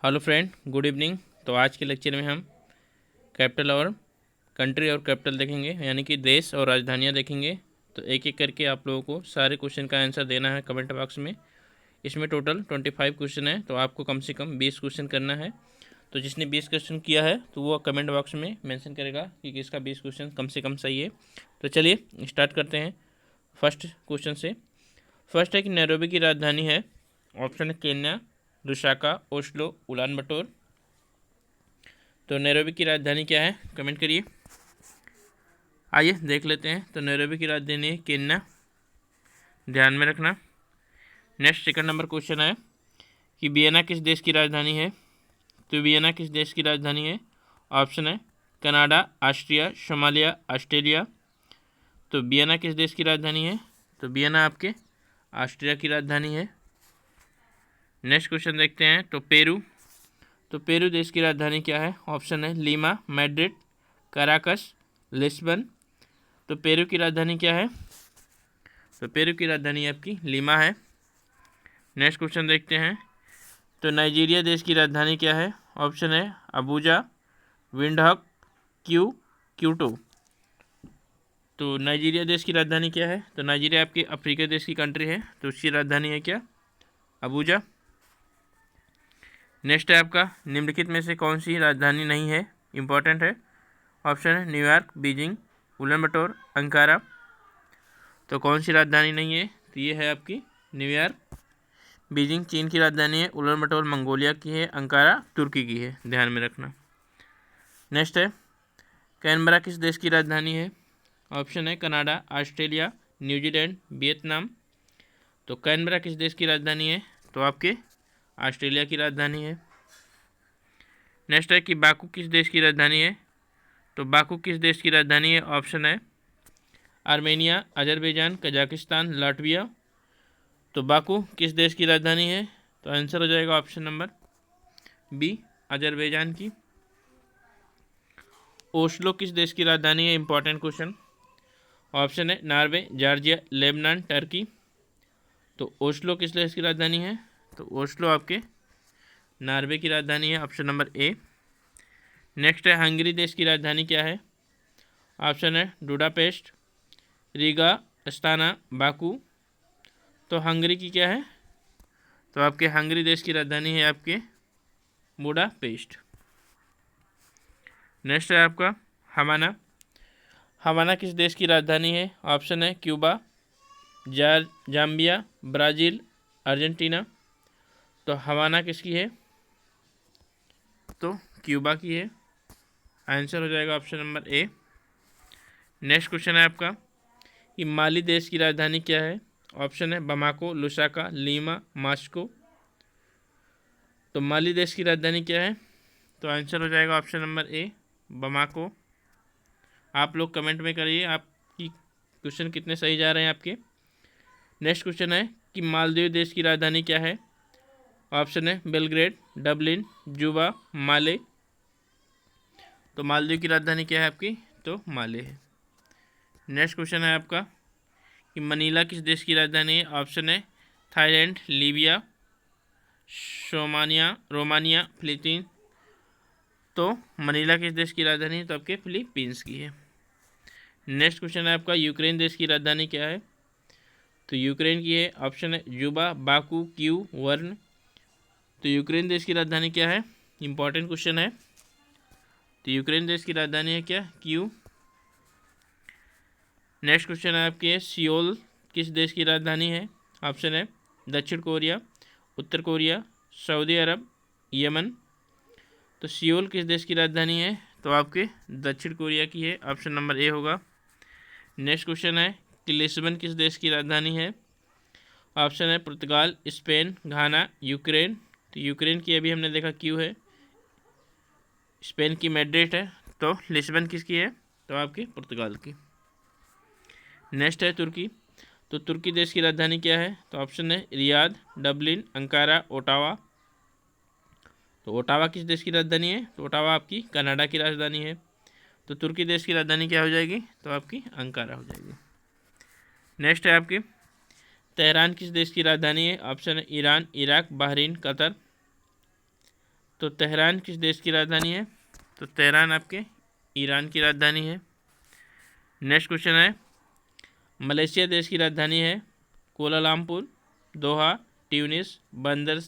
Hello friend, good evening. तो आज के लेक्चर में हम कैपिटल और कंट्री और कैपिटल देखेंगे, यानी कि देश और राजधानियाँ देखेंगे। तो एक एक करके आप लोगों को सारे क्वेश्चन का आंसर देना है कमेंट बॉक्स में। इसमें टोटल 25 क्वेश्चन है, तो आपको कम से कम 20 क्वेश्चन करना है। तो जिसने 20 क्वेश्चन किया है तो वो कमेंट बॉक्स में मेंशन करेगा कि किसका 20 क्वेश्चन कम से कम सही है। तो चलिए स्टार्ट करते हैं फर्स्ट क्वेश्चन से। फर्स्ट है कि नैरोबी की राजधानी है। ऑप्शन है केन्या, लुसाका, ओस्लो, उलान बटोर। तो नैरोबी की राजधानी क्या है, कमेंट करिए। आइए देख लेते हैं। तो नैरोबी की राजधानी है केन्या, ध्यान में रखना। नेक्स्ट सेकंड नंबर क्वेश्चन है कि वियना किस देश की राजधानी है। तो वियना किस देश की राजधानी है। ऑप्शन है कनाडा, ऑस्ट्रिया, सोमालिया, ऑस्ट्रेलिया। तो वियना किस देश की राजधानी है। तो वियना आपके ऑस्ट्रिया की राजधानी है। नेक्स्ट क्वेश्चन देखते हैं। तो पेरू, तो पेरू देश की राजधानी क्या है। ऑप्शन है लीमा, मैड्रिड, कराकस, लिस्बन। तो पेरू की राजधानी क्या है। तो पेरू की राजधानी आपकी लीमा है। नेक्स्ट क्वेश्चन देखते हैं। तो नाइजीरिया देश की राजधानी क्या है। ऑप्शन है अबूजा, विंडहक, क्यूटो। तो नाइजीरिया देश की राजधानी क्या है। तो नाइजीरिया आपके अफ्रीका देश की कंट्री है, तो उसकी राजधानी है क्या, अबूजा। नेक्स्ट है आपका निम्नलिखित में से कौन सी राजधानी नहीं है, इंपॉर्टेंट है। ऑप्शन है न्यूयॉर्क, बीजिंग, उलन बटोर, अंकारा। तो कौन सी राजधानी नहीं है। तो ये है आपकी न्यूयॉर्क। बीजिंग चीन की राजधानी है, उलन बटोर मंगोलिया की है, अंकारा तुर्की की है, ध्यान में रखना। नेक्स्ट है कैनबरा किस देश की राजधानी है। ऑप्शन है कनाडा, ऑस्ट्रेलिया, न्यूजीलैंड, वियतनाम। तो कैनबरा किस देश की राजधानी है। तो आपके ऑस्ट्रेलिया की राजधानी है। नेक्स्ट है कि बाकू किस देश की राजधानी है। तो बाकू किस देश की राजधानी है। ऑप्शन है आर्मेनिया, अजरबैजान, कजाकिस्तान, लाटविया। तो बाकू किस देश की राजधानी है। तो आंसर हो जाएगा ऑप्शन नंबर बी, अजरबैजान की। ओस्लो किस देश की राजधानी है, इंपॉर्टेंट क्वेश्चन। ऑप्शन है नॉर्वे, जॉर्जिया, लेबनान, टर्की। तो ओस्लो किस देश की राजधानी है। तो ओस्लो आपके नॉर्वे की राजधानी है, ऑप्शन नंबर ए। नेक्स्ट है हंगरी देश की राजधानी क्या है। ऑप्शन है बुडापेस्ट, रीगा, अस्ताना, बाकू। तो हंगरी की क्या है। तो आपके हंगरी देश की राजधानी है आपके बुडापेस्ट। नेक्स्ट है आपका हवाना। हवाना किस देश की राजधानी है। ऑप्शन है क्यूबा, जाम्बिया, ब्राज़ील, अर्जेंटीना। तो हवाना किसकी है। तो क्यूबा की है, आंसर हो जाएगा option number A. Next question है आपका कि माली देश की राजधानी क्या है। ऑप्शन है बमाको, लुसाका, लीमा, मास्को। तो माली देश की राजधानी क्या है। तो आंसर हो जाएगा ऑप्शन नंबर ए, बमाको। आप लोग कमेंट में करिए आपकी क्वेश्चन कितने सही जा रहे हैं आपके। नेक्स्ट क्वेश्चन है कि मालदीव देश की राजधानी क्या है। ऑप्शन है बेलग्रेड, डबलिन, जुबा, माले। तो मालदीव की राजधानी क्या है आपकी। तो माले है। नेक्स्ट क्वेश्चन है आपका कि मनीला किस देश की राजधानी है। ऑप्शन है थाईलैंड, लीबिया, रोमानिया, फिलीपींस। तो मनीला किस देश की राजधानी है। तो आपके फिलीपींस की है। नेक्स्ट क्वेश्चन है आपका यूक्रेन देश की राजधानी क्या है। तो यूक्रेन की है, ऑप्शन है जुबा, बाकू, वर्न। तो यूक्रेन देश की राजधानी क्या है, इंपॉर्टेंट क्वेश्चन है। तो यूक्रेन देश की राजधानी है क्या, क्यू। नेक्स्ट क्वेश्चन है आपके सियोल किस देश की राजधानी है। ऑप्शन है दक्षिण कोरिया, उत्तर कोरिया, सऊदी अरब, यमन। तो सियोल किस देश की राजधानी है। तो आपके दक्षिण कोरिया की है, ऑप्शन नंबर ए होगा। नेक्स्ट क्वेश्चन है कि लिस्बन किस देश की राजधानी है। ऑप्शन है पुर्तगाल, स्पेन, घाना, यूक्रेन। तो यूक्रेन की अभी हमने देखा क्यू है, स्पेन की मैड्रिड है। तो लिस्बन किसकी है। तो आपकी पुर्तगाल की। नेक्स्ट है तुर्की। तो तुर्की देश की राजधानी क्या है। तो ऑप्शन है रियाद, डबलिन, अंकारा, ओटावा। तो ओटावा किस देश की राजधानी है। तो ओटावा आपकी कनाडा की राजधानी है। तो तुर्की देश की राजधानी क्या हो जाएगी। तो आपकी अंकारा हो जाएगी। नेक्स्ट है आपकी तेहरान किस देश की राजधानी है। ऑप्शन है ईरान, इराक, बहरीन, कतर। तो तेहरान किस देश की राजधानी है? तो तेहरान आपके ईरान की राजधानी है। नेक्स्ट क्वेश्चन है, मलेशिया देश की राजधानी है कोलालमपुर, दोहा, ट्यूनिस, बंदर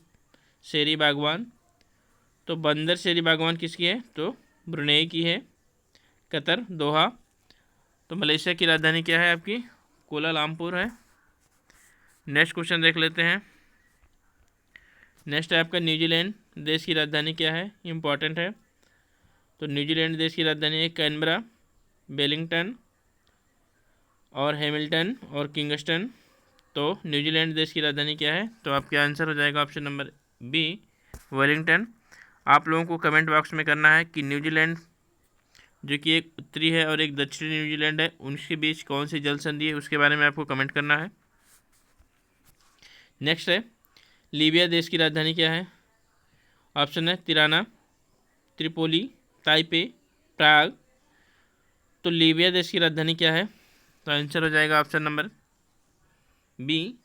शेरी बागवान। तो बंदर शेरी बागवान किसकी है? तो ब्रुनेई की है। कतर, दोहा। तो मलेशिया की राजधानी क्या है आपकी? कोलालमपुर है। नेक्स्ट क्वेश्चन देख लेते हैं। नेक्स्ट है आपका न्यूजीलैंड देश की राजधानी क्या है? इम्पॉर्टेंट है। तो न्यूजीलैंड देश की राजधानी है कैनबरा, वेलिंगटन और हैमिल्टन और किंगस्टन। तो न्यूजीलैंड देश की राजधानी क्या है? तो आपका आंसर हो जाएगा ऑप्शन नंबर बी, वेलिंगटन। आप लोगों को कमेंट बॉक्स में करना है कि न्यूजीलैंड जो कि एक उत्तरी है और एक दक्षिणी न्यूजीलैंड है, उनके बीच कौन सी जल संधि है, उसके बारे में आपको कमेंट करना है। नेक्स्ट है, लीबिया देश की राजधानी क्या है? ऑप्शन है तिराना, त्रिपोली, ताइपे, प्राग। तो लीबिया देश की राजधानी क्या है? तो आंसर हो जाएगा ऑप्शन नंबर बी,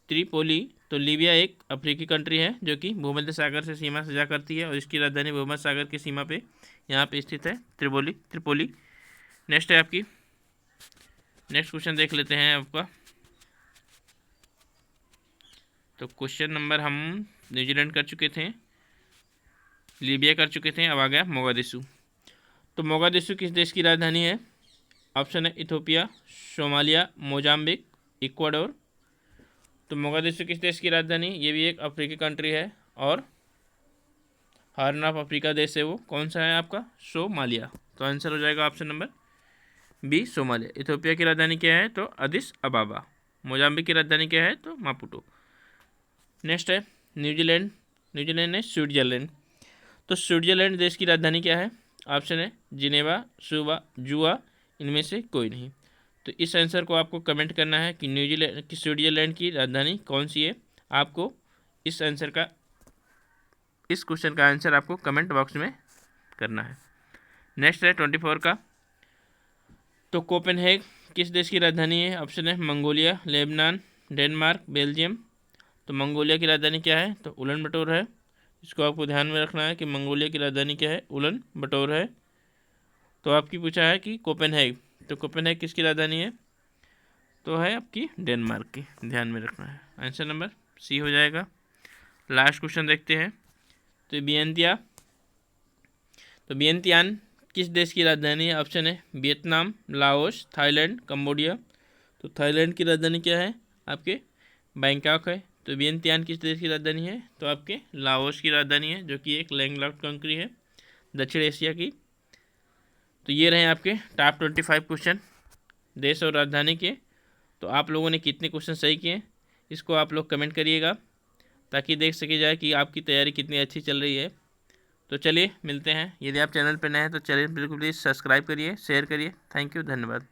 त्रिपोली। तो लीबिया एक अफ्रीकी कंट्री है जो कि भूमध्य सागर से सीमा सजा करती है और इसकी राजधानी भूमध्य सागर की सीमा पे यहाँ पे स्थित है, त्रिपोली। नेक्स्ट है आपकी, नेक्स्ट क्वेश्चन देख लेते हैं आपका। तो क्वेश्चन नंबर हम न्यूजीलैंड कर चुके थे, लीबिया कर चुके थे, अब आ गया मोगादिशु। तो मोगादिशु किस देश की राजधानी है? ऑप्शन है इथोपिया, सोमालिया, मोजाम्बिक, इक्वाडोर। तो मोगादिशु किस देश की राजधानी? ये भी एक अफ्रीकी कंट्री है और हॉर्न ऑफ अफ्रीका देश है वो। कौन सा है आपका? सोमालिया। तो आंसर हो जाएगा option number B, Somalia. Ethiopia की राजधानी क्या है? तो अदिस अबाबा। मोजाम्बिक की राजधानी क्या है? तो मापुटो। नेक्स्ट है न्यूजीलैंड, न्यूजीलैंड है स्विट्जरलैंड। तो स्विट्जरलैंड देश की राजधानी क्या है? ऑप्शन है जिनेवा, सुबा, जुआ, इनमें से कोई नहीं। तो इस आंसर को आपको कमेंट करना है कि न्यूजीलैंड की स्विट्जरलैंड की राजधानी कौन सी है। आपको इस आंसर का, इस क्वेश्चन का आंसर आपको कमेंट बॉक्स में करना है। नेक्स्ट है 24 का। तो कोपेनहेग किस देश की राजधानी है? ऑप्शन है मंगोलिया, लेबनान, डेनमार्क, बेल्जियम। तो मंगोलिया की राजधानी क्या है? तो उलन बटोर है। इसको आपको ध्यान में रखना है कि मंगोलिया की राजधानी क्या है? उलन बटोर है। तो आपकी पूछा है कि कोपेनहेग, तो कोपेनहेग किसकी राजधानी है? तो है आपकी डेनमार्क की, ध्यान में रखना है। आंसर नंबर सी हो जाएगा। लास्ट क्वेश्चन देखते हैं। तो वियंतिया, तो वियंतियान किस देश की राजधानी है? ऑप्शन है वियतनाम, लाओस, थाईलैंड, कंबोडिया। तो थाईलैंड की राजधानी क्या है? आपके बैंकॉक है। तो वियंतियान किस देश की राजधानी है? तो आपके लाओस की राजधानी है, जो कि एक लैंडलॉक्ड कंट्री है दक्षिण एशिया की। तो ये रहे आपके टॉप 25 क्वेश्चन देश और राजधानी के। तो आप लोगों ने कितने क्वेश्चन सही किए, इसको आप लोग कमेंट करिएगा ताकि देख सके जाए कि आपकी तैयारी कितनी अच्छी चल रही है। तो चलिए मिलते हैं। यदि आप चैनल पर नए हैं तो चैनल बिल्कुल प्लीज़ सब्सक्राइब करिए, शेयर करिए। थैंक यू, धन्यवाद।